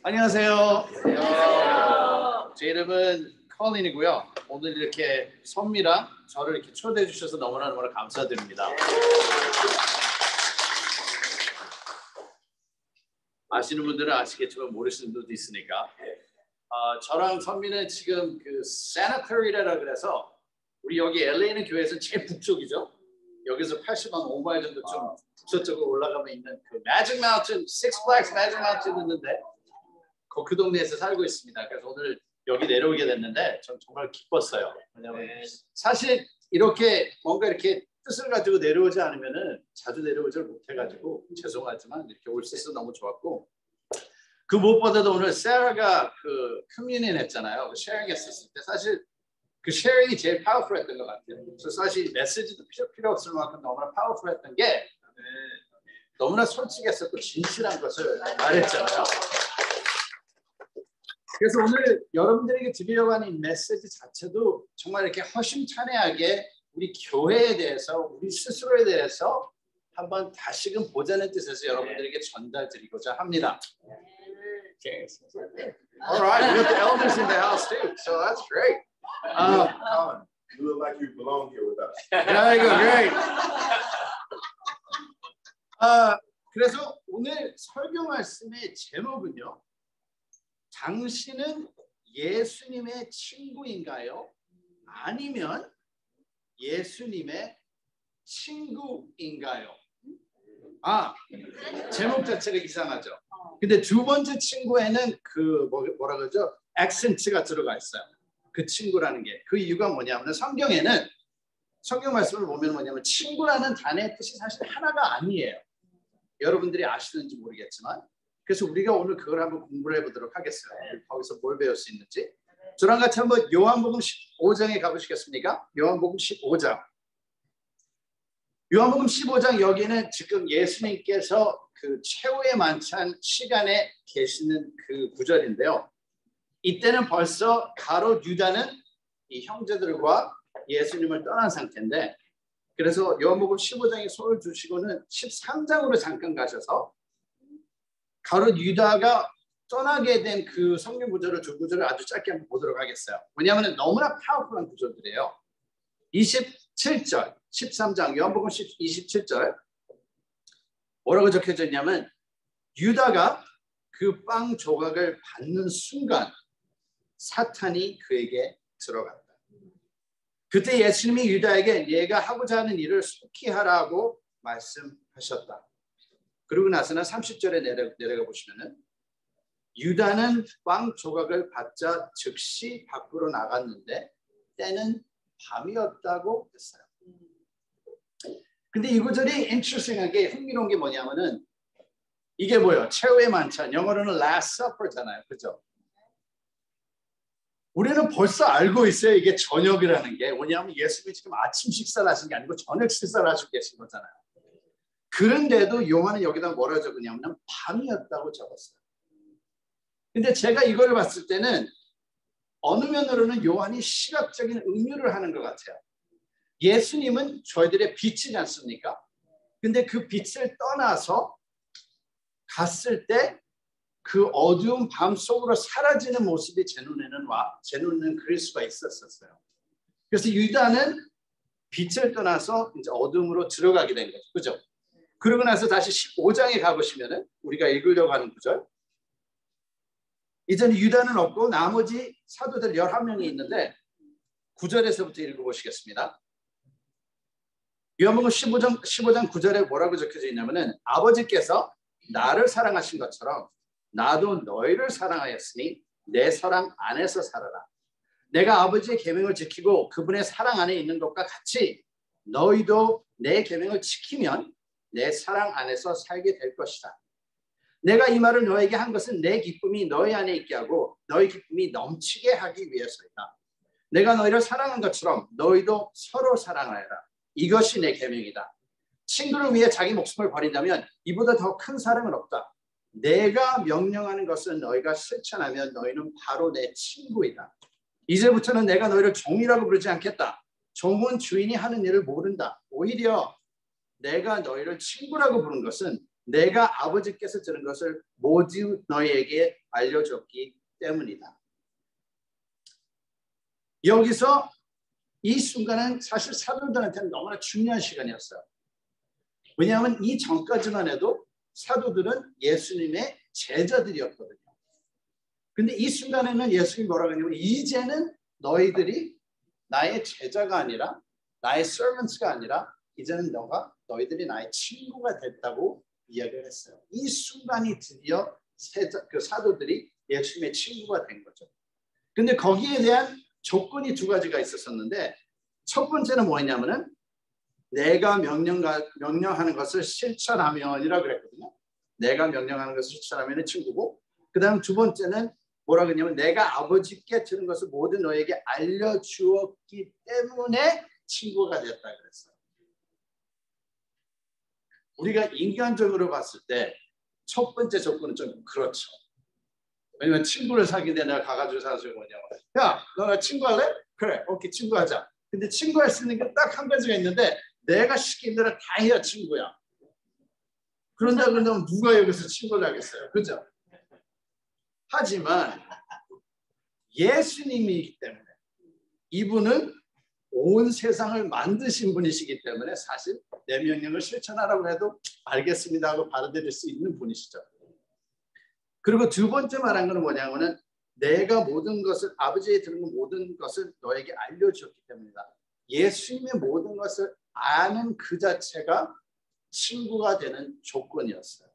안녕하세요. 제 이름은 컬린이고요. 오늘 이렇게 선미랑 저를 이렇게 초대해 주셔서 너무나 감사드립니다. 아시는 분들은 아시겠지만 모르시는 분도 있으니까. 저랑 선미는 지금 그 세나토리라 그래서 우리 여기 LA는 교회에서 제일 북쪽이죠. 여기서 85마일 정도 좀 북서쪽으로 올라가면 있는 그 매직 마운틴, 식스 플래그스 매직 마운틴 있는데 그 동네에서 살고 있습니다. 그래서 오늘 여기 내려오게 됐는데 전 정말 기뻤어요. 왜냐하면 사실 이렇게 뭔가 이렇게 뜻을 가지고 내려오지 않으면은 자주 내려오지를 못해가지고 죄송하지만 이렇게 올 수 있어서 너무 좋았고, 그 무엇보다도 오늘 세라가 그 커뮤니언 했잖아요. 그 쉐어링 했었을 때 사실 그 쉐어링이 제일 파워풀했던 것 같아요. 그래서 사실 메시지도 필요 없을 만큼 너무나 파워풀했던 게 너무나 솔직했었고 진실한 것을 말했잖아요. 그래서 오늘 여러분들에게 드리려고 하는 이 메시지 자체도 정말 이렇게 허심탄회하게 우리 교회에 대해서, 우리 스스로에 대해서 한번 다시금 보자는 뜻에서 여러분들에게 전달드리고자 합니다. Okay. All right, we have the elders in the house too, so that's great. Colin, you look like you belong here with us. There you go, great. 그래서 오늘 설교 말씀의 제목은요. 당신은 예수님의 친구인가요? 아니면 예수님의 친구인가요? 제목 자체가 이상하죠. 근데 두 번째 친구에는 그 뭐라 그러죠? 액센트가 들어가 있어요. 그 친구라는 게. 그 이유가 뭐냐면 성경에는 성경 말씀을 보면 뭐냐면 친구라는 단어의 뜻이 사실 하나가 아니에요. 여러분들이 아시는지 모르겠지만. 그래서 우리가 오늘 그걸 한번 공부를 해보도록 하겠어요. 거기서 뭘 배울 수 있는지. 저랑 같이 한번 요한복음 15장에 가보시겠습니까? 요한복음 15장. 요한복음 15장 여기는 지금 예수님께서 그 최후의 만찬 시간에 계시는 그 구절인데요. 이때는 벌써 가롯 유다는 이 형제들과 예수님을 떠난 상태인데, 그래서 요한복음 15장에 손을 두시고는 13장으로 잠깐 가셔서 가롯 유다가 떠나게 된 그 성경 구절을 두 구절을 아주 짧게 한번 보도록 하겠어요. 왜냐하면 너무나 파워풀한 구절들이에요. 27절, 13장 요한복음 27절 뭐라고 적혀져 있냐면 유다가 그 빵 조각을 받는 순간 사탄이 그에게 들어갔다. 그때 예수님이 유다에게 얘가 하고자 하는 일을 속히 하라고 말씀하셨다. 그러고 나서는 30절에 내려가 보시면은 유다는 빵 조각을 받자 즉시 밖으로 나갔는데 때는 밤이었다고 했어요. 근데 이 구절이 interesting하게 흥미로운 게 뭐냐면은 이게 뭐예요? 최후의 만찬, 영어로는 Last Supper잖아요. 그죠? 우리는 벌써 알고 있어요. 이게 저녁이라는 게. 왜냐하면 예수님이 지금 아침 식사를 하신 게 아니고 저녁 식사를 하시고 계신 거잖아요. 그런데도 요한은 여기다 뭐라 적으냐면 밤이었다고 적었어요. 근데 제가 이걸 봤을 때는 어느 면으로는 요한이 시각적인 은유를 하는 것 같아요. 예수님은 저희들의 빛이지 않습니까? 근데 그 빛을 떠나서 갔을 때 그 어두운 밤 속으로 사라지는 모습이 제 눈에는 그릴 수가 있었어요. 그래서 유다는 빛을 떠나서 이제 어둠으로 들어가게 된 거죠. 그죠? 그러고 나서 다시 15장에 가보시면은 우리가 읽으려고 하는 구절. 이제는 유다는 없고 나머지 사도들 11명이 있는데 9절에서부터 읽어보시겠습니다. 요한복음 15장 9절에 뭐라고 적혀져 있냐면은 아버지께서 나를 사랑하신 것처럼 나도 너희를 사랑하였으니 내 사랑 안에서 살아라. 내가 아버지의 계명을 지키고 그분의 사랑 안에 있는 것과 같이 너희도 내 계명을 지키면 내 사랑 안에서 살게 될 것이다. 내가 이 말을 너에게 한 것은 내 기쁨이 너희 안에 있게 하고 너희 기쁨이 넘치게 하기 위해서이다. 내가 너희를 사랑한 것처럼 너희도 서로 사랑하여라. 이것이 내 계명이다. 친구를 위해 자기 목숨을 버린다면 이보다 더 큰 사랑은 없다. 내가 명령하는 것은 너희가 실천하면 너희는 바로 내 친구이다. 이제부터는 내가 너희를 종이라고 부르지 않겠다. 종은 주인이 하는 일을 모른다. 오히려 내가 너희를 친구라고 부른 것은 내가 아버지께서 들은 것을 모두 너희에게 알려줬기 때문이다. 여기서 이 순간은 사실 사도들한테는 너무나 중요한 시간이었어요. 왜냐하면 이 전까지만 해도 사도들은 예수님의 제자들이었거든요. 근데 이 순간에는 예수님이 뭐라고 했냐면 이제는 너희들이 나의 제자가 아니라 나의 servants가 아니라 이제는 너희들이 나의 친구가 됐다고 이야기를 했어요. 이 순간이 드디어 그 사도들이 예수님의 친구가 된 거죠. 근데 거기에 대한 조건이 두 가지가 있었었는데 첫 번째는 뭐였냐면은 내가 명령하는 것을 실천하면이라고 그랬거든요. 내가 명령하는 것을 실천하면 친구고, 그 다음 두 번째는 뭐라고 했냐면 내가 아버지께 들은 것을 모두 너에게 알려주었기 때문에 친구가 됐다 그랬어요. 우리가 인간적으로 봤을 때 첫 번째 조건은 좀 그렇죠. 왜냐면 친구를 사귀는데 내가 가가지고 사실 뭐냐면 야, 너가 친구할래? 그래, 오케이, 친구하자. 근데 친구할 수 있는 게 딱 한 가지가 있는데 내가 시킨 대로 다 해야 친구야. 그런다 그러면 누가 여기서 친구를 하겠어요? 그죠? 하지만 예수님이기 때문에 이분은 온 세상을 만드신 분이시기 때문에 사실 내 명령을 실천하라고 해도 알겠습니다 하고 받아들일 수 있는 분이시죠. 그리고 두 번째 말한 것은 뭐냐면은 내가 모든 것을 아버지에 들은 모든 것을 너에게 알려주었기 때문이다. 예수님의 모든 것을 아는 그 자체가 친구가 되는 조건이었어요.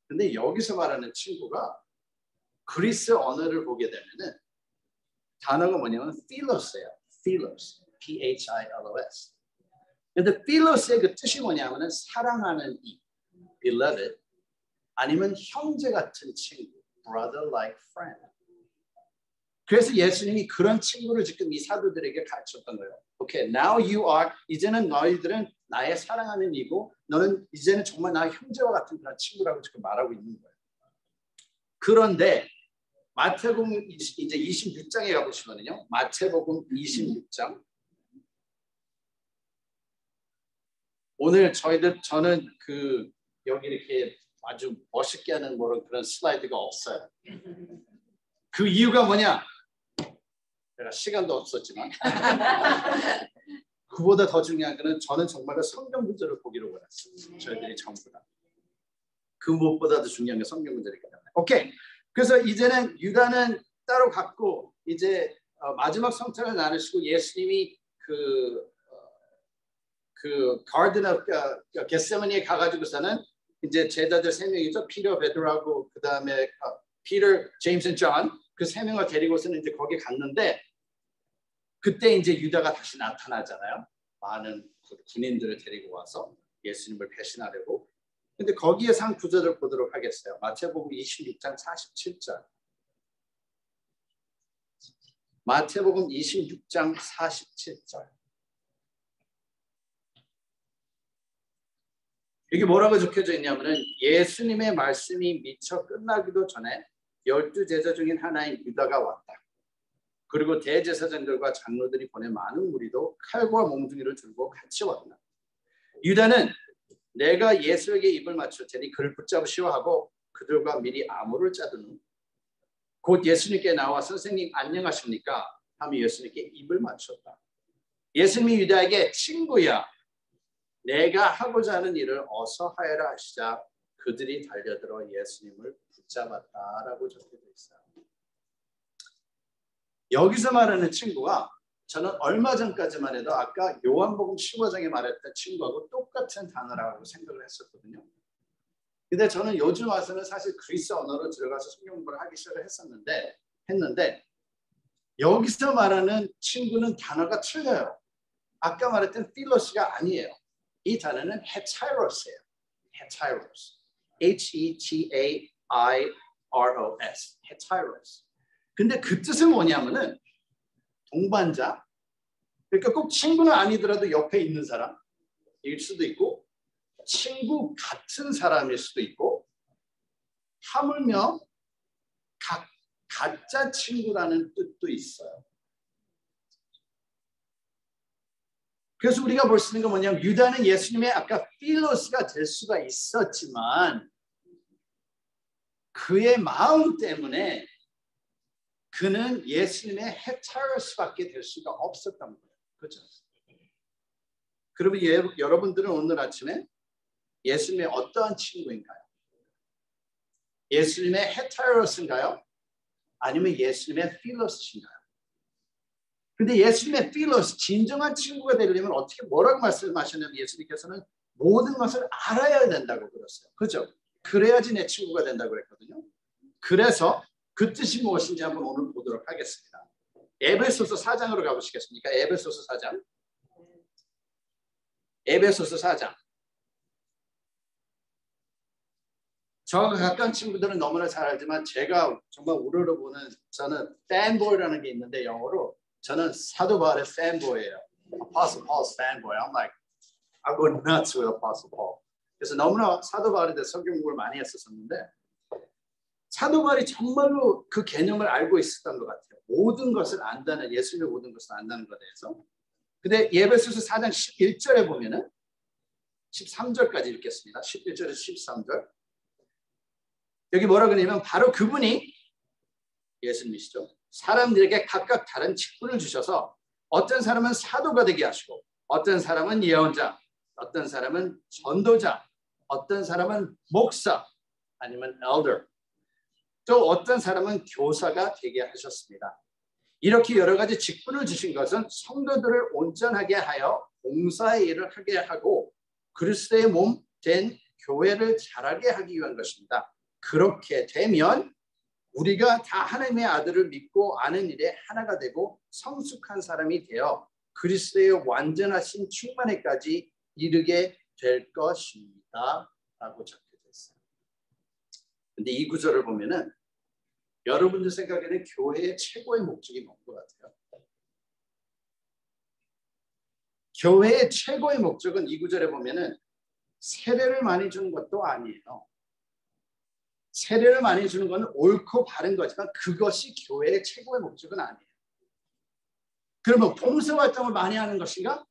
근데 여기서 말하는 친구가 그리스 언어를 보게 되면은 단어가 뭐냐면 필로스예요. 필로스, P-H-I-L-O-S. 근데 필로스의 그 뜻이 뭐냐면은 사랑하는 이, beloved, 아니면 형제 같은 친구, brother like friend. 그래서 예수님이 그런 친구를 지금 이 사도들에게 가르쳤던 거예요. Okay, now you are, 이제는 너희들은 나의 사랑하는 이고 너는 이제는 정말 나의 형제와 같은 그런 친구라고 지금 말하고 있는 거예요. 그런데 마태복음 이제 26장에 가보시면요. 마태복음 26장. 오늘 저는 그 여기 이렇게 아주 멋있게 하는 그런 슬라이드가 없어요. 그 이유가 뭐냐? 제가 시간도 없었지만 그보다 더 중요한 거는 저는 정말로 성경 구절을 보기로 원했어요. 저희들이 전부 다. 그 무엇보다도 중요한 게 성경 구절이기 때문에. 오케이. 그래서 이제는 유다는 따로 갔고 이제 마지막 성찬을 나누시고 예수님이 그 가든 오브 겟세마니에 가가지고서는 이제 제자들 3명이죠. 피터, 베드로하고 그 다음에 피터, 제임스 앤 존 그 3명을 데리고서는 이제 거기 갔는데 그때 이제 유다가 다시 나타나잖아요. 많은 군인들을 데리고 와서 예수님을 배신하려고. 근데 거기에 산 구절을 보도록 하겠어요. 마태복음 26장 47절. 마태복음 26장 47절. 여기 뭐라고 적혀져 있냐면은 예수님의 말씀이 미처 끝나기도 전에 12제자 중인 하나인 유다가 왔다. 그리고 대제사장들과 장로들이 보낸 많은 무리도 칼과 몽둥이를 들고 같이 왔다. 유다는 내가 예수에게 입을 맞출 테니 그를 붙잡으시오 하고 그들과 미리 암호를 짜든 후 곧 예수님께 나와 선생님 안녕하십니까 하며 예수님께 입을 맞췄다. 예수님이 유다에게 친구야 내가 하고자 하는 일을 어서 하여라 하시자 그들이 달려들어 예수님을 붙잡았다라고 적혀져 있어요. 여기서 말하는 친구가 저는 얼마 전까지만 해도 아까 요한복음 15장에 말했던 친구하고 똑같은 단어라고 생각을 했었거든요. 근데 저는 요즘 와서는 사실 그리스 언어로 들어가서 성경 공부를 하기 시작을 했는데 여기서 말하는 친구는 단어가 틀려요. 아까 말했던 필로스가 아니에요. 이 단어는 헤타이로스예요. 헤타이로스. H-E-T-A-I-R-O-S. 헤타이로스. 근데 그 뜻은 뭐냐면은 동반자. 그러니까 꼭 친구는 아니더라도 옆에 있는 사람일 수도 있고 친구 같은 사람일 수도 있고 하물며 가짜 친구라는 뜻도 있어요. 그래서 우리가 볼 수 있는 건 뭐냐면 유다는 예수님의 아까 필로스가 될 수가 있었지만 그의 마음 때문에 그는 예수님의 헤타로스밖에 될 수가 없었던 거예요. 그렇죠? 그러면 여러분들은 오늘 아침에 예수님의 어떠한 친구인가요? 예수님의 헤타로스인가요? 아니면 예수님의 필로스인가요? 근데 예수님의 필로스, 진정한 친구가 되려면 어떻게 뭐라고 말씀하셨냐면 예수님께서는 모든 것을 알아야 된다고 그랬어요. 그렇죠? 그래야지 내 친구가 된다고 그랬거든요. 그래서 그 뜻이 무엇인지 한번 오늘 보도록 하겠습니다. 에베소서 4장으로 가보시겠습니까? 에베소서 4장. 에베소서 4장. 저와 가까운 친구들은 너무나 잘 알지만 제가 정말 우러러보는 저는 팬보이라는 게 있는데 영어로 저는 사도 바울의 팬보이예요. Apostle Paul's fanboy. I'm like, I go nuts with Apostle Paul. 그래서 너무나 사도 바울에 대해서 성경 공부를 많이 했었는데 사도 바울이 정말로 그 개념을 알고 있었던 것 같아요. 모든 것을 안다는, 예수님의 모든 것을 안다는 것에 대해서. 근데 에베소서 4장 11절에 보면은 13절까지 읽겠습니다. 11절에서 13절. 여기 뭐라 그러냐면 바로 그분이 예수님이시죠. 사람들에게 각각 다른 직분을 주셔서 어떤 사람은 사도가 되게 하시고 어떤 사람은 예언자, 어떤 사람은 전도자, 어떤 사람은 목사 아니면 elder, 또 어떤 사람은 교사가 되게 하셨습니다. 이렇게 여러 가지 직분을 주신 것은 성도들을 온전하게 하여 봉사의 일을 하게 하고 그리스도의 몸 된 교회를 자라게 하기 위한 것입니다. 그렇게 되면 우리가 다 하나님의 아들을 믿고 아는 일에 하나가 되고 성숙한 사람이 되어 그리스도의 완전하신 충만에까지 이르게 될 것입니다. 라고 적혀져 있어요. 근데 이 구절을 보면은 여러분들 생각에는 교회의 최고의 목적이 뭔 것 같아요? 교회의 최고의 목적은 이 구절에 보면은 세례를 많이 주는 것도 아니에요. 세례를 많이 주는 것은 옳고 바른 거지만 그것이 교회의 최고의 목적은 아니에요. 그러면 봉사활동을 많이 하는 것인가?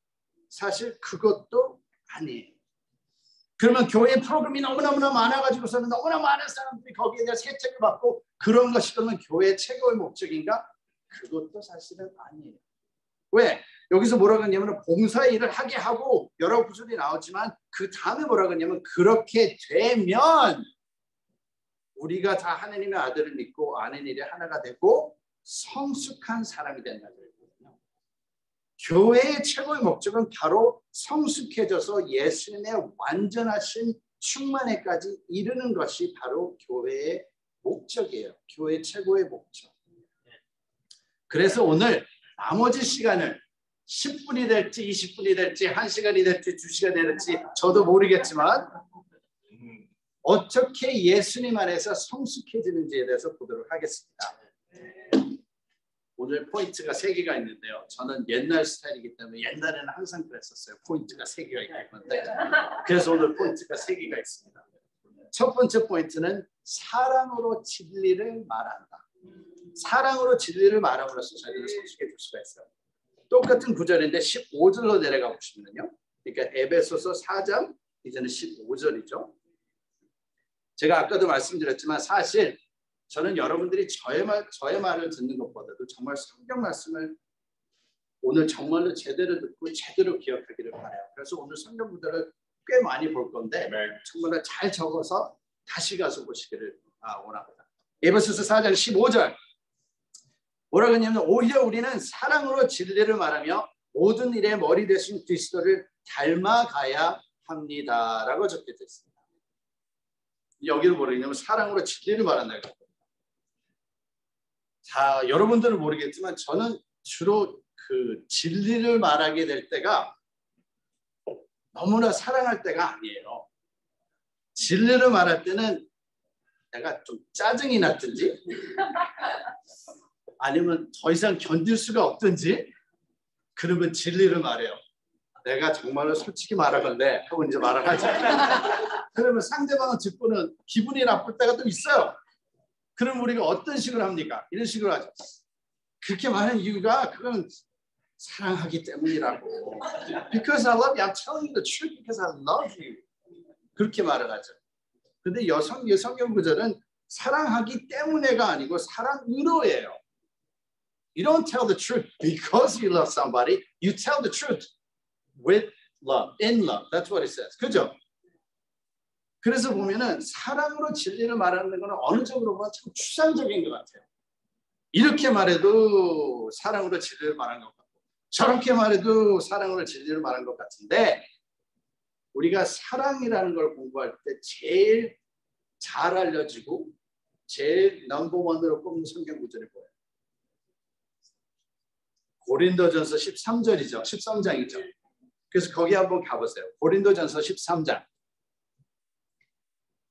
사실 그것도 아니에요. 그러면 교회 프로그램이 너무너무나 많아가지고서는 너무나 많은 사람들이 거기에 대해서 혜택을 받고 그런 것이 그러면 교회의 최고의 목적인가? 그것도 사실은 아니에요. 왜? 여기서 뭐라고 하냐면 봉사의 일을 하게 하고 여러 구절이 나오지만 그 다음에 뭐라고 하냐면 그렇게 되면 우리가 다 하나님의 아들을 믿고 아는 일에 하나가 되고 성숙한 사람이 된다고 그랬거든요. 교회의 최고의 목적은 바로 성숙해져서 예수님의 완전하신 충만에까지 이르는 것이 바로 교회의 목적이에요. 교회의 최고의 목적. 그래서 오늘 나머지 시간을 10분이 될지 20분이 될지 1시간이 될지 2시간이 될지 저도 모르겠지만 어떻게 예수님 안에서 성숙해지는지에 대해서 보도록 하겠습니다. 오늘 포인트가 3개가 있는데요. 저는 옛날 스타일이기 때문에 옛날에는 항상 그랬었어요. 포인트가 3개가 있기 때문에. 그래서 오늘 포인트가 3개가 있습니다. 첫 번째 포인트는 사랑으로 진리를 말한다. 사랑으로 진리를 말함으로써 저희들은 성숙해질 수가 있어요. 똑같은 구절인데 15절로 내려가 보시면요. 그러니까 에베소서 4장 이제는 15절이죠. 제가 아까도 말씀드렸지만 사실 저는 여러분들이 저의 말을 듣는 것보다도 정말 성경 말씀을 오늘 정말로 제대로 듣고 제대로 기억하기를 바라요. 그래서 오늘 성경 구절을 꽤 많이 볼 건데 정말 잘 적어서 다시 가서 보시기를 원합니다. 에베소서 4장 15절 뭐라고 했냐면 오히려 우리는 사랑으로 진리를 말하며 모든 일의 머리 되신 그리스도를 닮아가야 합니다. 라고 적혀져 있습니다. 여기는 뭐라냐면 사랑으로 진리를 말한다고. 자, 여러분들은 모르겠지만 저는 주로 그 진리를 말하게 될 때가 너무나 사랑할 때가 아니에요. 진리를 말할 때는 내가 좀 짜증이 났든지 아니면 더 이상 견딜 수가 없든지 그러면 진리를 말해요. 내가 정말로 솔직히 말하건대 하고 이제 말을 하죠. 그러면 상대방은 듣고는 기분이 나쁠 때가 또 있어요. 그럼 우리가 어떤 식으로 합니까? 이런 식으로 하죠. 그렇게 말하는 이유가 그건 사랑하기 때문이라고. Because I love you. I'm telling you the truth because I love you. 그렇게 말을 하죠. 근데 성경 구절은 사랑하기 때문에가 아니고 사랑으로예요. You don't tell the truth because you love somebody. You tell the truth with love, in love. That's what it says. 그죠? 그래서 보면은 사랑으로 진리를 말하는 건 어느 정도로 보면 참 추상적인 것 같아요. 이렇게 말해도 사랑으로 진리를 말하는 것 같고 저렇게 말해도 사랑으로 진리를 말하는 것 같은데 우리가 사랑이라는 걸 공부할 때 제일 잘 알려지고 제일 넘버원으로 꼽는 성경 구절이 뭐예요? 고린도전서 13절이죠. 13장이죠. 그래서 거기 한번 가보세요. 고린도전서 13장.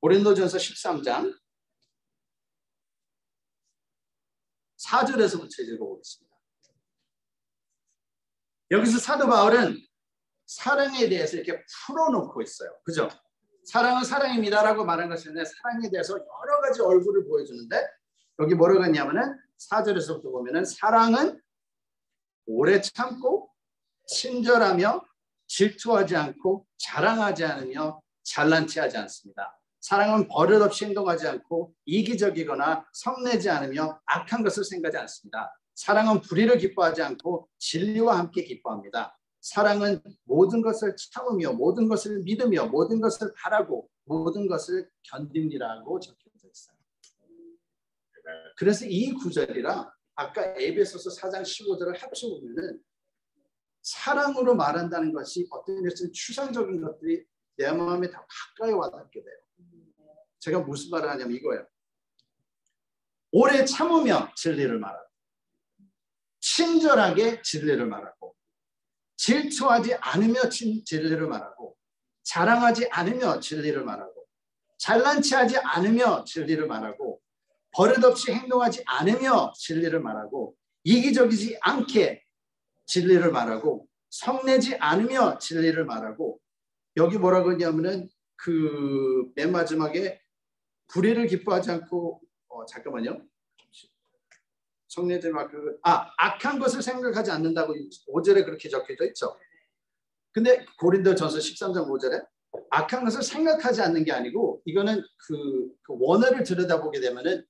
고린도전서 13장 4절에서부터 읽어보겠습니다. 여기서 사도 바울은 사랑에 대해서 이렇게 풀어놓고 있어요. 그죠? 사랑은 사랑입니다라고 말한 것이 아니라 사랑에 대해서 여러 가지 얼굴을 보여주는데 여기 뭐라고 했냐면은 4절에서부터 보면은 사랑은 오래 참고 친절하며 질투하지 않고 자랑하지 않으며 잘난 체하지 않습니다. 사랑은 버릇없이 행동하지 않고 이기적이거나 성내지 않으며 악한 것을 생각하지 않습니다. 사랑은 불의를 기뻐하지 않고 진리와 함께 기뻐합니다. 사랑은 모든 것을 참으며 모든 것을 믿으며 모든 것을 바라고 모든 것을 견딥니다라고 적혀져 있어요. 그래서 이 구절이랑 아까 에베소서 4장 15절을 합쳐보면은 사랑으로 말한다는 것이 어떤 것은 추상적인 것들이 내 마음에 더 가까이 와닿게 돼요. 제가 무슨 말을 하냐면 이거예요. 오래 참으며 진리를 말하고 친절하게 진리를 말하고 질투하지 않으며 진리를 말하고 자랑하지 않으며 진리를 말하고 잘난 체하지 않으며 진리를 말하고 버릇없이 행동하지 않으며 진리를 말하고 이기적이지 않게 진리를 말하고 성내지 않으며 진리를 말하고 여기 뭐라고 했냐면은 그 맨 마지막에 불의를 기뻐하지 않고 잠깐만요. 성내지 마 악한 것을 생각하지 않는다고 5절에 그렇게 적혀져 있죠. 근데 고린도전서 13장 5절에 악한 것을 생각하지 않는 게 아니고 이거는 그 원어를 들여다보게 되면은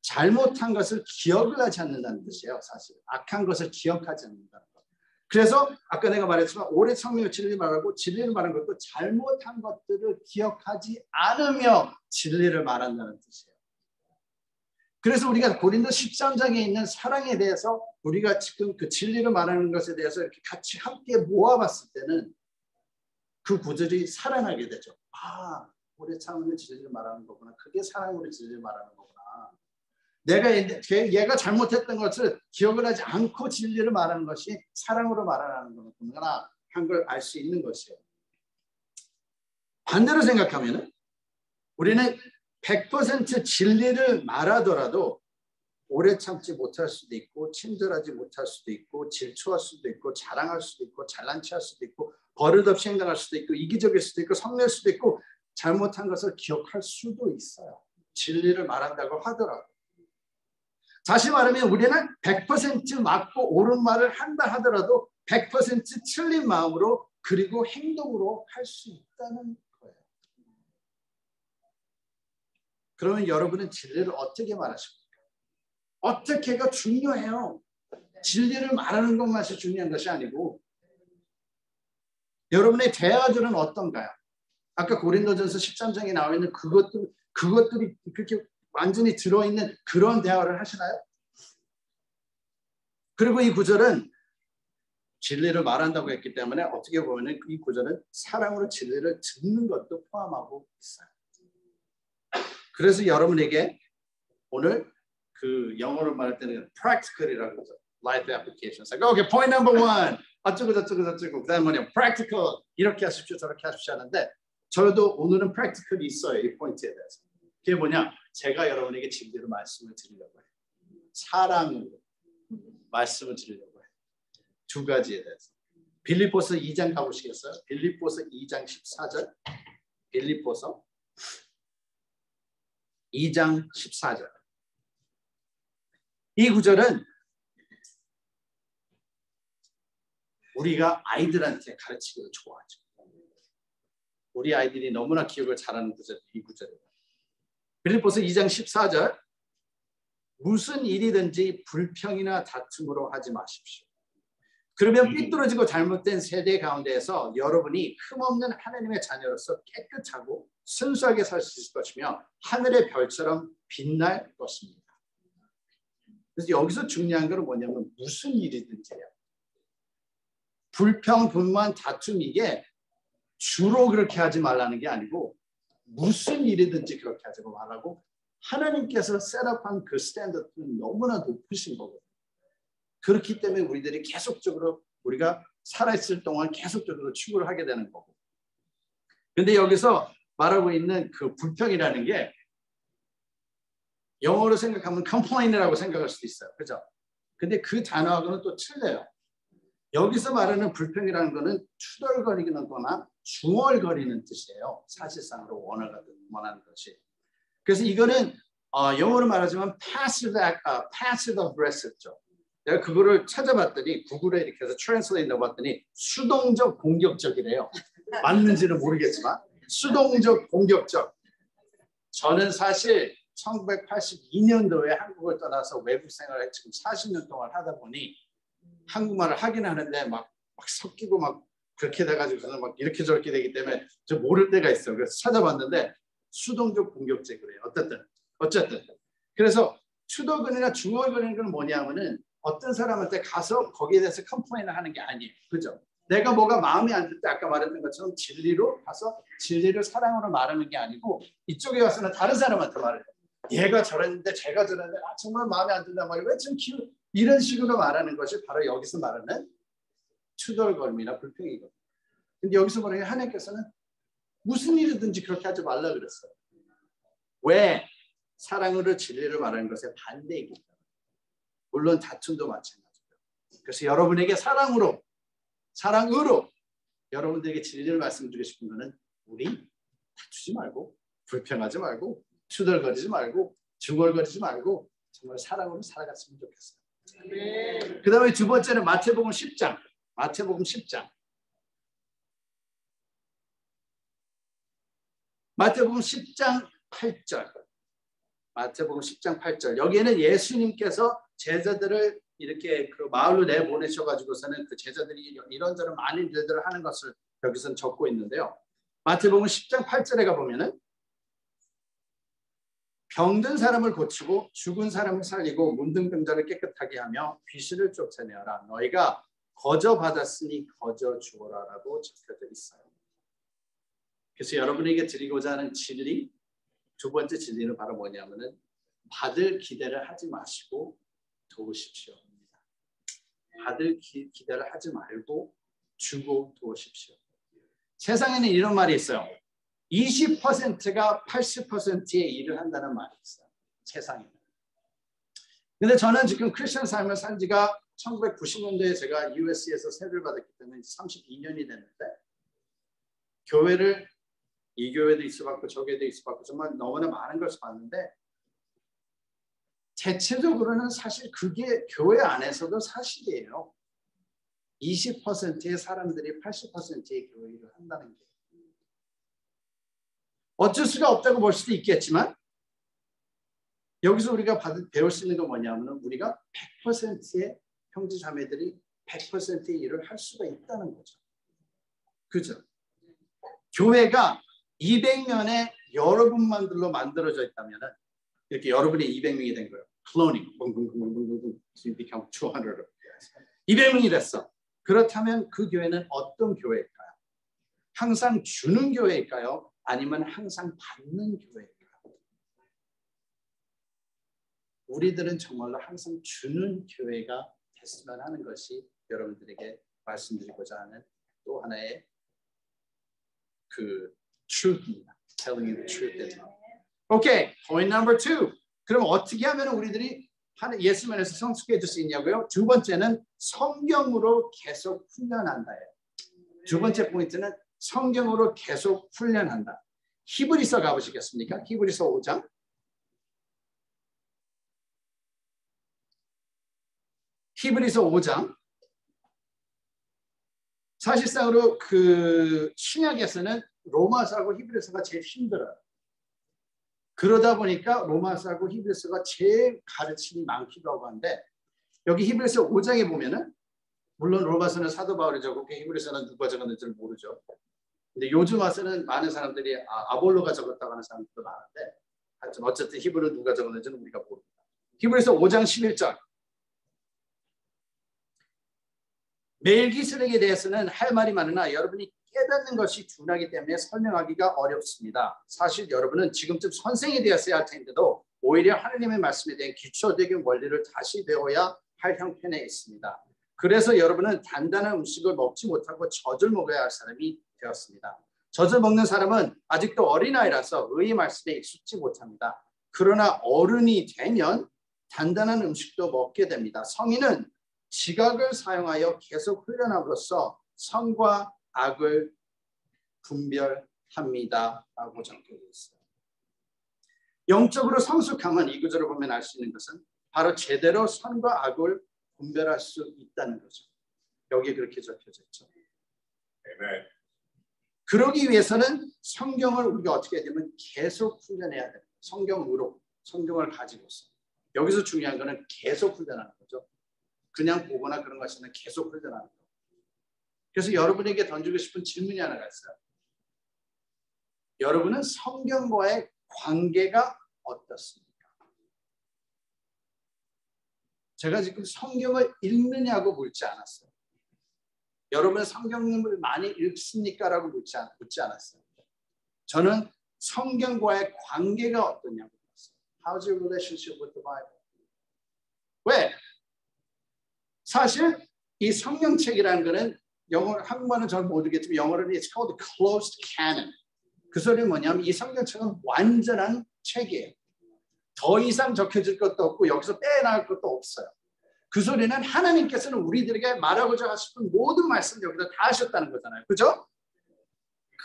잘못한 것을 기억을 하지 않는다는 뜻이에요. 사실 악한 것을 기억하지 않는다는 것. 그래서 아까 내가 말했지만 오래 참으며 진리를 말하고 진리를 말하는 것도 잘못한 것들을 기억하지 않으며 진리를 말한다는 뜻이에요. 그래서 우리가 고린도 13장에 있는 사랑에 대해서 우리가 지금 그 진리를 말하는 것에 대해서 이렇게 같이 함께 모아봤을 때는 그 구절이 살아나게 되죠. 아, 오래 참으며 진리를 말하는 거구나. 그게 사랑으로 진리를 말하는 거구나. 내가 얘가 잘못했던 것을 기억을 하지 않고 진리를 말하는 것이 사랑으로 말하는 거구나 한 걸 알 수 있는 것이에요. 반대로 생각하면 우리는 100% 진리를 말하더라도 오래 참지 못할 수도 있고 친절하지 못할 수도 있고 질투할 수도 있고 자랑할 수도 있고 잘난 체할 수도 있고 버릇없이 행동할 수도 있고 이기적일 수도 있고 성낼 수도 있고 잘못한 것을 기억할 수도 있어요. 진리를 말한다고 하더라도. 다시 말하면 우리는 100% 맞고 옳은 말을 한다 하더라도 100% 틀린 마음으로 그리고 행동으로 할 수 있다는 거예요. 그러면 여러분은 진리를 어떻게 말하십니까? 어떻게가 중요해요. 진리를 말하는 것만이 중요한 것이 아니고 여러분의 대화들은 어떤가요? 아까 고린도전서 13장에 나와 있는 그것들이 그렇게 완전히 들어있는 그런 대화를 하시나요? 그리고 이 구절은 진리를 말한다고 했기 때문에 어떻게 보면 이 구절은 사랑으로 진리를 듣는 것도 포함하고 있어요. 그래서 여러분에게 오늘 그 영어로 말할 때는 practical이라고 하죠. Life applications. Okay, point number one. 어쩌고 저쩌고 그다음 뭐냐 practical 이렇게 하십시오 저렇게 하십시오 하는데 저도 오늘은 practical이 있어요. 이 포인트에 대해서. 그게 뭐냐? 제가 여러분에게 진리로 말씀을 드리려고 해요. 사랑으로 말씀을 드리려고 해요. 두 가지에 대해서. 빌립보서 2장 가보시겠어요? 빌립보서 2장 14절. 빌립보서 2장 14절. 이 구절은 우리가 아이들한테 가르치기를 좋아하죠. 우리 아이들이 너무나 기억을 잘하는 구절이 이 구절이에요. 빌립보서 2장 14절 무슨 일이든지 불평이나 다툼으로 하지 마십시오. 그러면 삐뚤어지고 잘못된 세대 가운데에서 여러분이 흠없는 하나님의 자녀로서 깨끗하고 순수하게 살 수 있을 것이며 하늘의 별처럼 빛날 것입니다. 그래서 여기서 중요한 건 뭐냐면 무슨 일이든지요. 불평, 분만, 다툼 이게 주로 그렇게 하지 말라는 게 아니고 무슨 일이든지 그렇게 하지 말라고 하나님께서 셋업한 그 스탠더드는 너무나 높으신 거거든요. 그렇기 때문에 우리들이 계속적으로 우리가 살아있을 동안 계속적으로 추구를 하게 되는 거고. 근데 여기서 말하고 있는 그 불평이라는 게 영어로 생각하면 complain이라고 생각할 수도 있어요. 그죠? 근데 그 단어하고는 또 틀려요. 여기서 말하는 불평이라는 거는 투덜거리는 거나 중얼거리는 뜻이에요. 사실상으로 원하는 것이. 그래서 이거는 영어로 말하자면 passive aggressive죠. 내가 그거를 찾아봤더니 구글에 이렇게 해서 트랜슬레이트 넣어봤더니 수동적 공격적이래요. 맞는지는 모르겠지만 수동적 공격적. 저는 사실 1982년도에 한국을 떠나서 외국 생활을 지금 40년 동안 하다 보니 한국말을 하긴 하는데 막 섞이고 막 그렇게 돼가지고서는 막 이렇게 저렇게 되기 때문에 저 모를 때가 있어요. 그래서 찾아봤는데 수동적 공격적 그래요. 어쨌든 그래서 투덜거리나 중얼거리는 건 뭐냐면은 어떤 사람한테 가서 거기에 대해서 컴플레인을 하는 게 아니에요. 그죠? 내가 뭐가 마음에 안 들 때 아까 말했던 것처럼 진리로 가서 진리를 사랑으로 말하는 게 아니고 이쪽에 와서는 다른 사람한테 말해요. 얘가 저랬는데 제가 저랬는데 정말 마음에 안 든단 말이에요. 왜 지금 이런 식으로 말하는 것이 바로 여기서 말하는 투덜거림이나 불평이거든요. 근데 여기서 말하는 하나님께서는 무슨 일이든지 그렇게 하지 말라 그랬어요. 왜? 사랑으로 진리를 말하는 것에 반대이기 때문에. 물론 다툼도 마찬가지고요. 그래서 여러분에게 사랑으로 여러분들에게 진리를 말씀드리고 싶은 것은 우리 다투지 말고 불평하지 말고 투덜거리지 말고 중얼거리지 말고 정말 사랑으로 살아갔으면 좋겠어요. 네. 그 다음에 두 번째는 마태복음 10장. 마태복음 10장 8절. 마태복음 10장 8절. 여기에는 예수님께서 제자들을 이렇게 그 마을로 내보내셔가지고서는 그 제자들이 이런저런 많은 일들을 하는 것을 여기서는 적고 있는데요. 마태복음 10장 8절에 가보면은 병든 사람을 고치고 죽은 사람을 살리고 문둥 병자를 깨끗하게 하며 귀신을 쫓아내어라. 너희가 거저 받았으니 거저 주어라라고 적혀져 있어요. 그래서 여러분에게 드리고자 하는 진리, 두 번째 진리는 바로 뭐냐면은 받을 기대를 하지 마시고 도우십시오. 받을 기대를 하지 말고 주고 도우십시오. 세상에는 이런 말이 있어요. 20%가 80%의 일을 한다는 말이 있어요. 세상에는. 근데 저는 지금 크리스천 삶을 산 지가 1990년대에 제가 USC에서 세를 받았기 때문에 32년이 됐는데 교회를 이 교회도 있어봤고 저 교회도 있어봤고 정말 너무나 많은 것을 봤는데 대체적으로는 사실 그게 교회 안에서도 사실이에요. 20%의 사람들이 80%의 교회 일을 한다는 게 어쩔 수가 없다고 볼 수도 있겠지만 여기서 우리가 배울 수 있는 건 뭐냐면 우리가 100%의 형제 자매들이 100%의 일을 할 수가 있다는 거죠. 그죠? 교회가 200년의 여러분만들로 만들어져 있다면 이렇게 여러분이 200명이 된 거예요. 클로닝, become 200. 200명이 됐어. 그렇다면 그 교회는 어떤 교회일까요? 항상 주는 교회일까요? 아니면 항상 받는 교회일까요? 우리들은 정말로 항상 주는 교회가 됐으면 하는 것이 여러분들에게 말씀드리고자 하는 또 하나의 그 truth입니다. Telling you the truth. Okay, point number 2. 그럼 어떻게 하면 우리들이 예수 안에서 성숙해질 수 있냐고요? 두 번째는 성경으로 계속 훈련한다예요. 두 번째 포인트는 성경으로 계속 훈련한다. 히브리서 가보시겠습니까? 히브리서 5장. 히브리서 5장 사실상으로 그 신약에서는 로마서하고 히브리서가 제일 힘들어요. 그러다 보니까 로마서하고 히브리서가 제일 가르침이 많기도 하고 한데 여기 히브리서 5장에 보면은 물론 로마서는 사도 바울이 적었고 히브리서는 누가 적었는지를 모르죠. 근데 요즘 와서는 많은 사람들이 아볼로가 적었다고 하는 사람들도 많은데 하여튼 어쨌든 히브리서 누가 적었는지는 우리가 모릅니다. 히브리서 5장 11절 멜기세덱에 대해서는 할 말이 많으나 여러분이 깨닫는 것이 둔하기 때문에 설명하기가 어렵습니다. 사실 여러분은 지금쯤 선생이 되었어야 할 텐데도 오히려 하나님의 말씀에 대한 기초적인 원리를 다시 배워야 할 형편에 있습니다. 그래서 여러분은 단단한 음식을 먹지 못하고 젖을 먹어야 할 사람이 되었습니다. 젖을 먹는 사람은 아직도 어린아이라서 의의 말씀에 익숙지 못합니다. 그러나 어른이 되면 단단한 음식도 먹게 됩니다. 성인은 지각을 사용하여 계속 훈련함으로써 선과 악을 분별합니다. 라고 적혀져 있어요. 영적으로 성숙함은 이 구절을 보면 알 수 있는 것은 바로 제대로 선과 악을 분별할 수 있다는 거죠. 여기에 그렇게 적혀져 있죠. Amen. 그러기 위해서는 성경을 우리가 어떻게 해야 되면 계속 훈련해야 돼요. 성경으로, 성경을 가지고서. 여기서 중요한 거는 계속 훈련하는 거죠. 그냥 보거나 그런 것은 계속 훈련하는 거. 그래서 여러분에게 던지고 싶은 질문이 하나가 있어요. 여러분은 성경과의 관계가 어떻습니까? 제가 지금 성경을 읽느냐고 묻지 않았어요. 여러분은 성경을 많이 읽습니까? 라고 묻지 않았어요. 저는 성경과의 관계가 어떠냐고 물었어요. How's your relationship with the Bible? 왜? 사실 이 성경책이라는 거는 영어, 한국말은 잘 모르겠지만 영어로는 it's called the closed canon. 그 소리는 뭐냐면 이 성경책은 완전한 책이에요. 더 이상 적혀질 것도 없고 여기서 빼나갈 것도 없어요. 그 소리는 하나님께서는 우리들에게 말하고자 하시는 모든 말씀을 여기다 다 하셨다는 거잖아요. 그죠?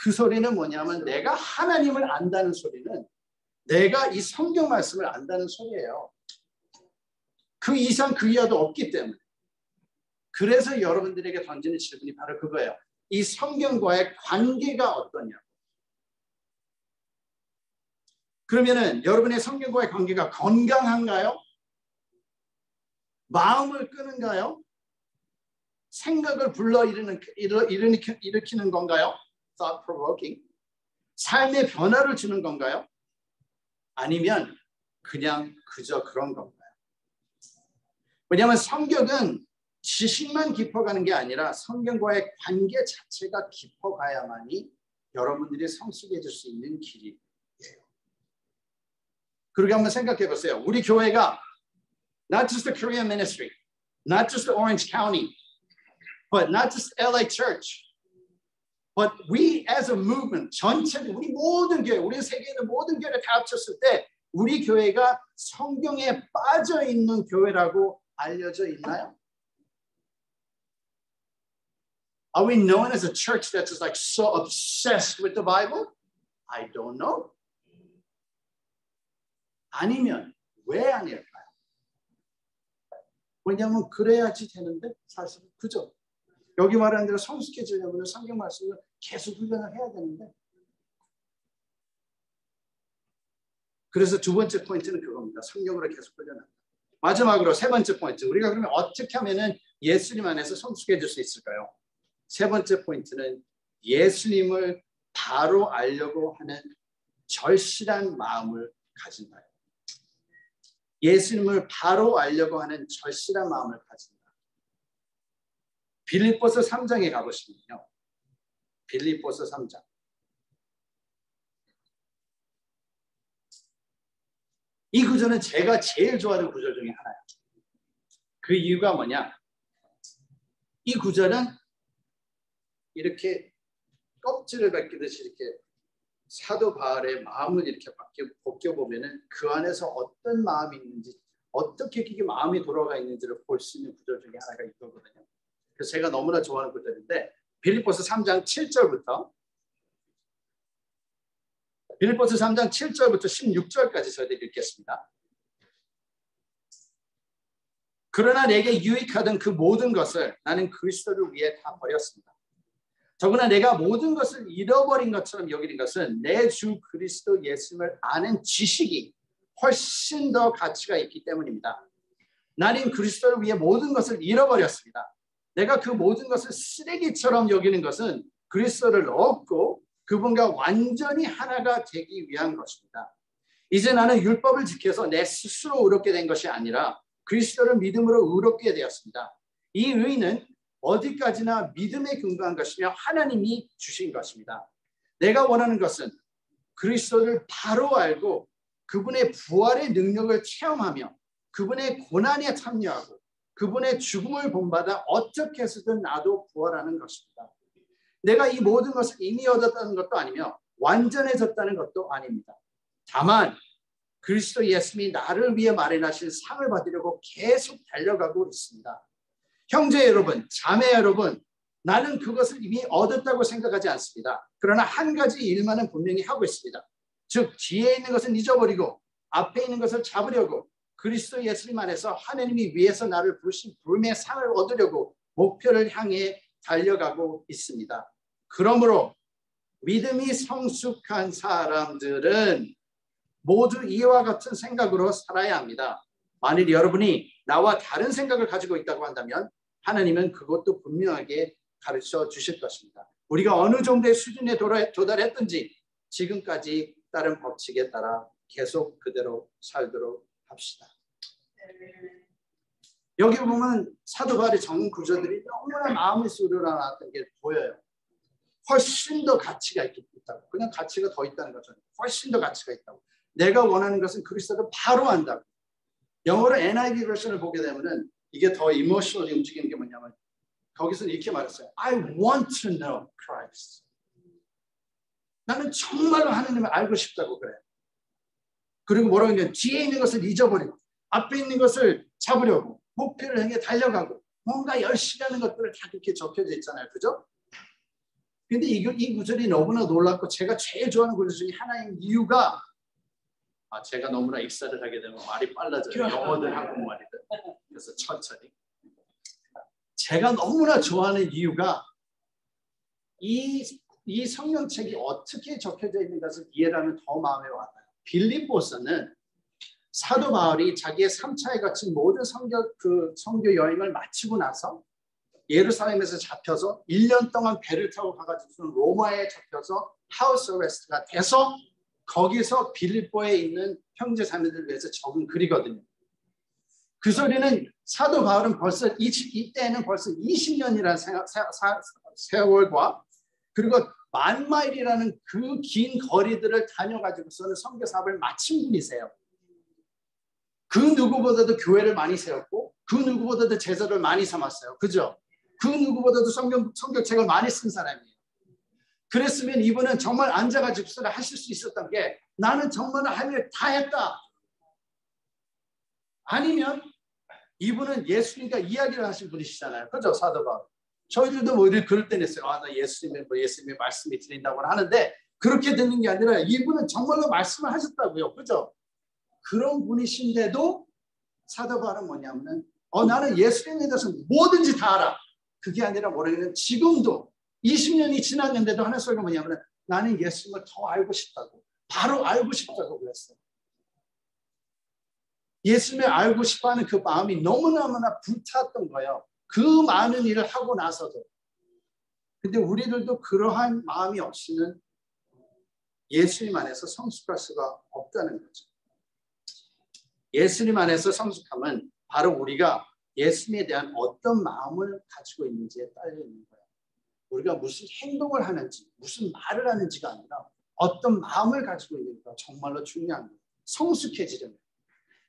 그 소리는 뭐냐면 내가 하나님을 안다는 소리는 내가 이 성경 말씀을 안다는 소리예요. 그 이상 그 이하도 없기 때문에. 그래서 여러분들에게 던지는 질문이 바로 그거예요. 이 성경과의 관계가 어떠냐? 그러면은 여러분의 성경과의 관계가 건강한가요? 마음을 끄는가요? 생각을 일으키는 건가요? Thought provoking. 삶의 변화를 주는 건가요? 아니면 그냥 그저 그런 건가요? 왜냐하면 성경은 지식만 깊어가는 게 아니라 성경과의 관계 자체가 깊어가야만이 여러분들이 성숙해질 수 있는 길이에요. 그렇게 한번 생각해 보세요. 우리 교회가 not just the Korean ministry, not just the Orange County, but not just LA Church, but we as a movement, 전체 우리 모든 교회, 우리 세계에 있는 모든 교회를 다 합쳤을 때 우리 교회가 성경에 빠져 있는 교회라고 알려져 있나요? Are we known as a church that's just like so obsessed with the Bible? I don't know. 아니면 왜 아닐까요? 왜냐하면 그래야지 되는데 사실 그죠? 여기 말하는 대로 성숙해지려면 성경 말씀을 계속 훈련을 해야 되는데 그래서 두 번째 포인트는 그겁니다. 성경으로 계속 훈련한다. 마지막으로 세 번째 포인트. 우리가 그러면 어떻게 하면은 예수님 안에서 성숙해질 수 있을까요? 세 번째 포인트는 예수님을 바로 알려고 하는 절실한 마음을 가진다. 예수님을 바로 알려고 하는 절실한 마음을 가진다. 빌립보서 3장에 가보시면요. 빌립보서 3장. 이 구절은 제가 제일 좋아하는 구절 중에 하나예요. 그 이유가 뭐냐? 이 구절은 이렇게 껍질을 벗기듯이 이렇게 사도 바울의 마음을 이렇게 벗겨보면은 그 안에서 어떤 마음이 있는지, 어떻게 그게 마음이 돌아가 있는지를 볼 수 있는 구절 중에 하나가 이거거든요. 그래서 제가 너무나 좋아하는 구절인데 빌립보서 3장 7절부터 빌립보서 3장 7절부터 16절까지 저희들이 읽겠습니다. 그러나 내게 유익하던 그 모든 것을 나는 그리스도를 위해 다 버렸습니다. 더구나 내가 모든 것을 잃어버린 것처럼 여기는 것은 내 주 그리스도 예수님을 아는 지식이 훨씬 더 가치가 있기 때문입니다. 나는 그리스도를 위해 모든 것을 잃어버렸습니다. 내가 그 모든 것을 쓰레기처럼 여기는 것은 그리스도를 얻고 그분과 완전히 하나가 되기 위한 것입니다. 이제 나는 율법을 지켜서 내 스스로 의롭게 된 것이 아니라 그리스도를 믿음으로 의롭게 되었습니다. 이 의는 어디까지나 믿음에 근거한 것이며 하나님이 주신 것입니다. 내가 원하는 것은 그리스도를 바로 알고 그분의 부활의 능력을 체험하며 그분의 고난에 참여하고 그분의 죽음을 본받아 어떻게 해서든 나도 부활하는 것입니다. 내가 이 모든 것을 이미 얻었다는 것도 아니며 완전해졌다는 것도 아닙니다. 다만 그리스도 예수님이 나를 위해 마련하신 상을 받으려고 계속 달려가고 있습니다. 형제 여러분, 자매 여러분, 나는 그것을 이미 얻었다고 생각하지 않습니다. 그러나 한 가지 일만은 분명히 하고 있습니다. 즉 뒤에 있는 것은 잊어버리고 앞에 있는 것을 잡으려고 그리스도 예수님 안에서 하나님이 위해서 나를 부르신 부름의 상을 얻으려고 목표를 향해 달려가고 있습니다. 그러므로 믿음이 성숙한 사람들은 모두 이와 같은 생각으로 살아야 합니다. 만일 여러분이 나와 다른 생각을 가지고 있다고 한다면 하나님은 그것도 분명하게 가르쳐 주실 것입니다. 우리가 어느 정도의 수준에 도달했든지 지금까지 다른 법칙에 따라 계속 그대로 살도록 합시다. 여기 보면 사도 바울의 정 구조들이 너무나 마음의 소리로 나왔던 게 보여요. 훨씬 더 가치가 있다고. 그냥 가치가 더 있다는 거죠. 훨씬 더 가치가 있다고. 내가 원하는 것은 그리스도를 바로 안다고. 영어로 NIV 버전을 보게 되면은 이게 더 이모셔널리 움직이는 게 뭐냐면 거기서는 이렇게 말했어요. I want to know Christ. 나는 정말로 하나님을 알고 싶다고 그래요. 그리고 뭐라고 했냐면 뒤에 있는 것을 잊어버리고 앞에 있는 것을 잡으려고 목표를 향해 달려가고 뭔가 열심히 하는 것들을 다 그렇게 적혀져 있잖아요. 그죠? 근데 이 구절이 너무나 놀랍고 제가 제일 좋아하는 구절 중에 하나인 이유가 제가 너무나 익사를 하게 되면 말이 빨라져요. 영어든 한국말이든. 그래서 천천히. 제가 너무나 좋아하는 이유가 이 성경책이 어떻게 적혀져 있는 것을 이해하면 더 마음에 와요. 빌립보서는 사도 바울이 자기의 3차에 거친 모든 선교 여행을 마치고 나서 예루살렘에서 잡혀서 1년 동안 배를 타고 가가지고 로마에 잡혀서 하우스 어레스트가 돼서 거기서 빌립보에 있는 형제 자매들을 위해서 적은 글이거든요. 그 소리는 사도 바울은 벌써 이때는 벌써 20년이라는 세월과 그리고 만 마일이라는 그 긴 거리들을 다녀가지고서는 선교 사업을 마친 분이세요. 그 누구보다도 교회를 많이 세웠고 그 누구보다도 제자를 많이 삼았어요. 그죠? 그 누구보다도 성경책을 많이 쓴 사람이에요. 그랬으면 이분은 정말 앉아가지고 하실 수 있었던 게 나는 정말 할 일 다 했다. 아니면 이분은 예수님과 이야기를 하신 분이시잖아요. 그죠? 사도 바울. 저희들도 뭐 그럴 때 냈어요. 나 예수님의 말씀이 들린다고 하는데 그렇게 듣는 게 아니라 이분은 정말로 말씀을 하셨다고요. 그죠? 그런 분이신데도 사도 바울은 뭐냐면 나는 예수님에 대해서 뭐든지 다 알아. 그게 아니라 뭐냐면 지금도 20년이 지났는데도 하는 소리가 뭐냐면 나는 예수님을 더 알고 싶다고. 바로 알고 싶다고 그랬어요. 예수님을 알고 싶어하는 그 마음이 너무너무나 불탔던 거예요. 그 많은 일을 하고 나서도. 근데 우리들도 그러한 마음이 없이는 예수님 안에서 성숙할 수가 없다는 거죠. 예수님 안에서 성숙함은 바로 우리가 예수님에 대한 어떤 마음을 가지고 있는지에 딸려 있는 거예요. 우리가 무슨 행동을 하는지, 무슨 말을 하는지가 아니라 어떤 마음을 가지고 있는지가 정말로 중요한 거예요. 성숙해지려면.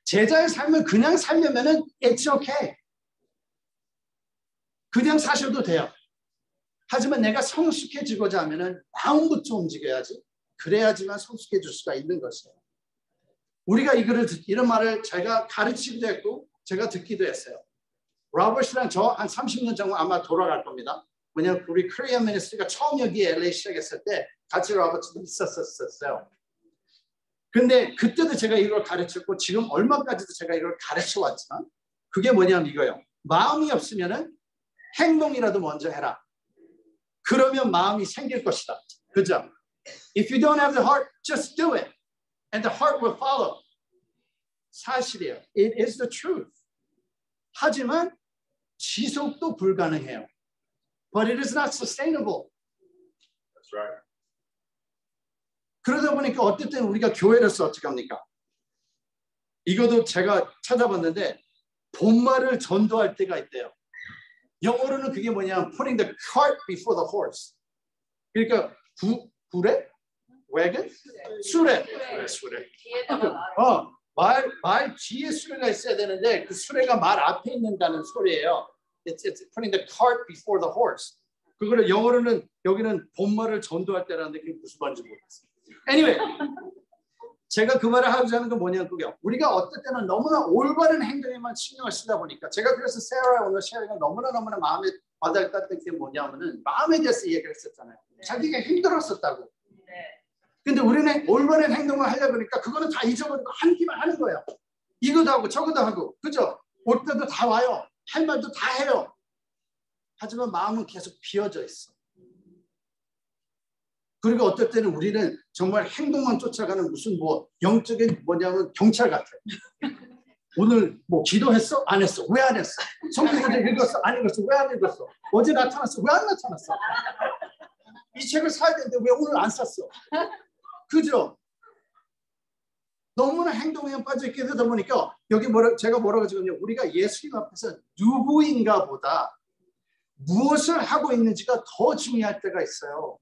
제자의 삶을 그냥 살려면은 it's okay. 그냥 사셔도 돼요. 하지만 내가 성숙해지고자 하면은 마음부터 움직여야지. 그래야지만 성숙해질 수가 있는 것이에요. 우리가 이런 말을 제가 가르치기도 했고 제가 듣기도 했어요. 로버트랑 저 한 30년 정도 아마 돌아갈 겁니다. 왜냐하면 우리 코리안 미니스트리가 처음 여기 LA 시작했을 때 같이 로버트도 있었어요. 근데 그때도 제가 이걸 가르쳤고 지금 얼마까지도 제가 이걸 가르쳐 왔지만 그게 뭐냐면 이거예요. 마음이 없으면은 행동이라도 먼저 해라. 그러면 마음이 생길 것이다. 그죠? If you don't have the heart, just do it. And the heart will follow. 사실이에요. It is the truth. 하지만 지속도 불가능해요. But it is not sustainable. That's right. 그러다 보니까 어떨 때는 우리가 교회로서 어떻게 합니까? 이것도 제가 찾아봤는데 본말을 전도할 때가 있대요. 영어로는 그게 뭐냐면 putting the cart before the horse. 그러니까 구레? wagon? 수레. 수레. 말 뒤에 수레가 있어야 되는데 그 수레가 말 앞에 있는다는 소리예요. It's putting the cart before the horse. 그거를 영어로는 여기는 본말을 전도할 때라는데 그게 무슨 말인지 모르겠어요. Anyway, 제가 그 말을 하고자 하는 건 뭐냐면 그게요. 우리가 어떨 때는 너무나 올바른 행동에만 신경을 쓰다 보니까 제가 그래서 세라의 오늘 셰리가 너무나 마음에 와닿았던 게 뭐냐면은 마음에 대해서 얘기를 했었잖아요. 자기가 힘들었었다고. 근데 우리는 올바른 행동을 하려고 그러니까 그거는 다 잊어버리고 하기만 하는 거예요. 이거도 하고 저거도 하고. 그죠? 올 때도 다 와요. 할 말도 다 해요. 하지만 마음은 계속 비어져 있어. 그리고 어떨 때는 우리는 정말 행동만 쫓아가는 무슨 뭐 영적인 뭐냐면 경찰 같아요. 오늘 뭐 기도했어? 안 했어? 왜 안 했어? 성경을 읽었어? 안 읽었어? 왜 안 읽었어? 어제 나타났어? 왜 안 나타났어? 이 책을 사야 되는데 왜 오늘 안 샀어? 그죠? 너무나 행동에 빠져있게 되다 보니까 여기 제가 뭐라고 지금요? 우리가 예수님 앞에서 누구인가 보다 무엇을 하고 있는지가 더 중요할 때가 있어요.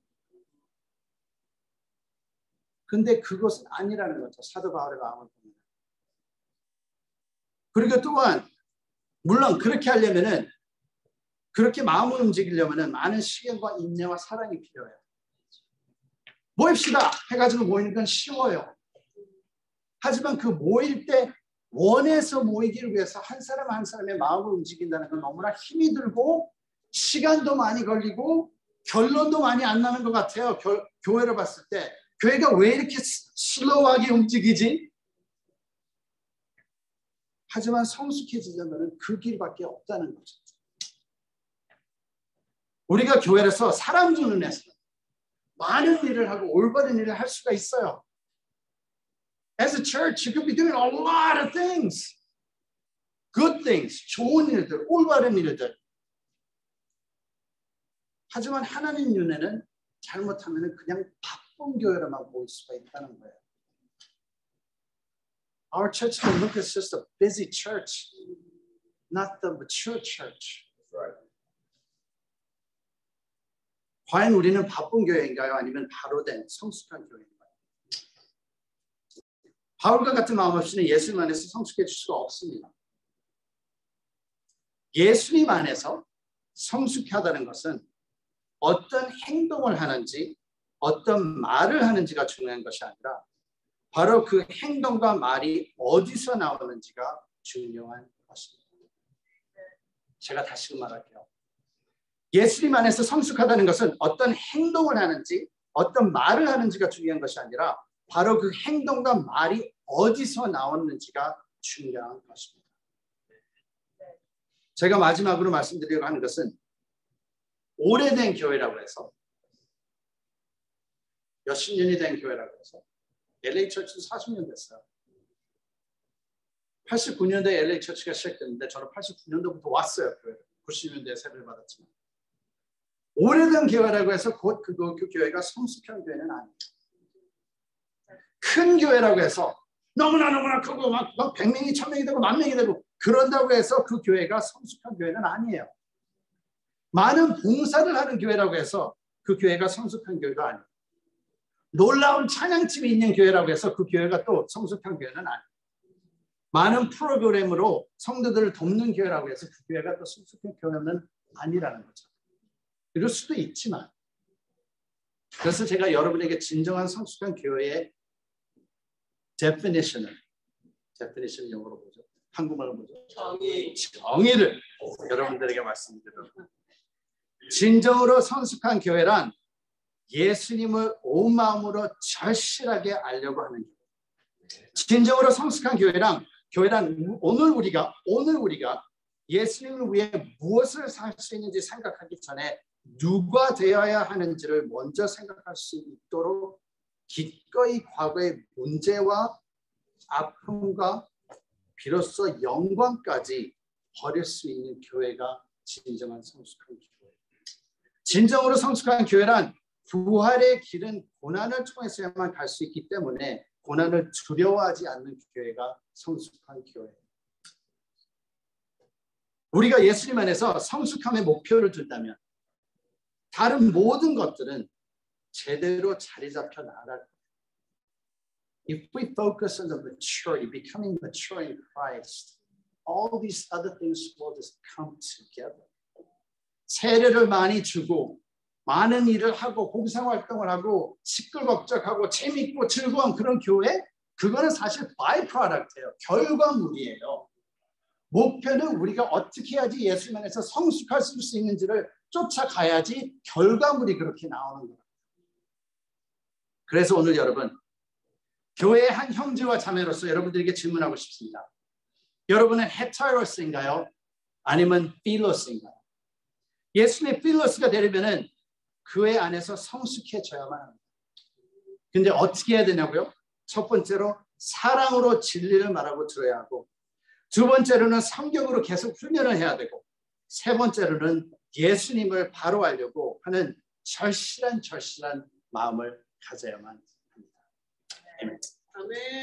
근데 그것은 아니라는 거죠. 사도 바울의 마음을 보면. 그리고 또한 물론 그렇게 하려면은 그렇게 마음을 움직이려면은 많은 시간과 인내와 사랑이 필요해요. 모입시다 해가지고 모이는 건 쉬워요. 하지만 그 모일 때 원해서 모이기를 위해서 한 사람 한 사람의 마음을 움직인다는 건 너무나 힘이 들고 시간도 많이 걸리고 결론도 많이 안 나는 것 같아요. 교회를 봤을 때 교회가 왜 이렇게 슬로우하게 움직이지? 하지만 성숙해지려면 그 길밖에 없다는 거죠. 우리가 교회에서 사람 눈에서 많은 일을 하고 올바른 일을 할 수가 있어요. As a church, you could be doing a lot of things. Good things, 좋은 일들, 올바른 일들. 하지만 하나님 눈에는 잘못하면 그냥 바쁜 교회로만 보일 수가 있다는 거예요. Our church can look as just a busy church, not the mature church. That's right. 과연 우리는 바쁜 교회인가요? 아니면 바로 된 성숙한 교회인가요? 바울과 같은 마음 없이는 예수님 안에서 성숙해질 수가 없습니다. 예수님 안에서 성숙하다는 것은 어떤 행동을 하는지 어떤 말을 하는지가 중요한 것이 아니라 바로 그 행동과 말이 어디서 나오는지가 중요한 것입니다. 제가 다시 말할게요. 예수님 안에서 성숙하다는 것은 어떤 행동을 하는지 어떤 말을 하는지가 중요한 것이 아니라 바로 그 행동과 말이 어디서 나왔는지가 중요한 것입니다. 제가 마지막으로 말씀드리려고 하는 것은 오래된 교회라고 해서 몇십 년이 된 교회라고 해서 LA 처치도 40년 됐어요. 89년도에 LA 처치가 시작됐는데 저는 89년도부터 왔어요. 교회를. 90년대에 세배를 받았지만 오래된 교회라고 해서 곧 그 교회가 성숙한 교회는 아니에요. 큰 교회라고 해서 너무나 크고 막 100명이 1000명이 되고 10,000명이 되고 그런다고 해서 그 교회가 성숙한 교회는 아니에요. 많은 봉사를 하는 교회라고 해서 그 교회가 성숙한 교회가 아니에요. 놀라운 찬양팀이 있는 교회라고 해서 그 교회가 또 성숙한 교회는 아니에요. 많은 프로그램으로 성도들을 돕는 교회라고 해서 그 교회가 또 성숙한 교회는 아니라는 거죠. 이럴 수도 있지만 그래서 제가 여러분에게 진정한 성숙한 교회의 definition 영어로 뭐죠? 한국말로 뭐죠? 정의를 여러분들에게 말씀드려요. 진정으로 성숙한 교회란 예수님을 온 마음으로 절실하게 알려고 하는 교회. 진정으로 성숙한 교회란 오늘 우리가 예수님을 위해 무엇을 살 수 있는지 생각하기 전에 누가 되어야 하는지를 먼저 생각할 수 있도록 기꺼이 과거의 문제와 아픔과 비로소 영광까지 버릴 수 있는 교회가 진정한 성숙한 교회. 진정으로 성숙한 교회란 부활의 길은 고난을 통해서야만 갈 수 있기 때문에 고난을 두려워하지 않는 교회가 성숙한 교회예요. 우리가 예수님 안에서 성숙함의 목표를 둔다면 다른 모든 것들은 제대로 자리 잡혀 나갈 거예요. If we focus on the maturity, becoming mature in Christ, all these other things will just come together. 세례를 많이 주고 많은 일을 하고 봉사활동을 하고 시끌벅적하고 재밌고 즐거운 그런 교회, 그거는 사실 바이프로덕트예요. 결과물이에요. 목표는 우리가 어떻게 해야지 예수 안에서 성숙할 수 있는지를 쫓아가야지 결과물이 그렇게 나오는 거예요. 그래서 오늘 여러분, 교회의 한 형제와 자매로서 여러분들에게 질문하고 싶습니다. 여러분은 헤테로스인가요? 아니면 필로스인가요? 예수님의 필로스가 되려면은 교회 안에서 성숙해져야만 합니다. 근데 어떻게 해야 되냐고요? 첫 번째로 사랑으로 진리를 말하고 들어야 하고, 두 번째로는 성경으로 계속 훈련을 해야 되고, 세 번째로는 예수님을 바로 알려고 하는 절실한 마음을 가져야만 합니다. 아멘. 아멘.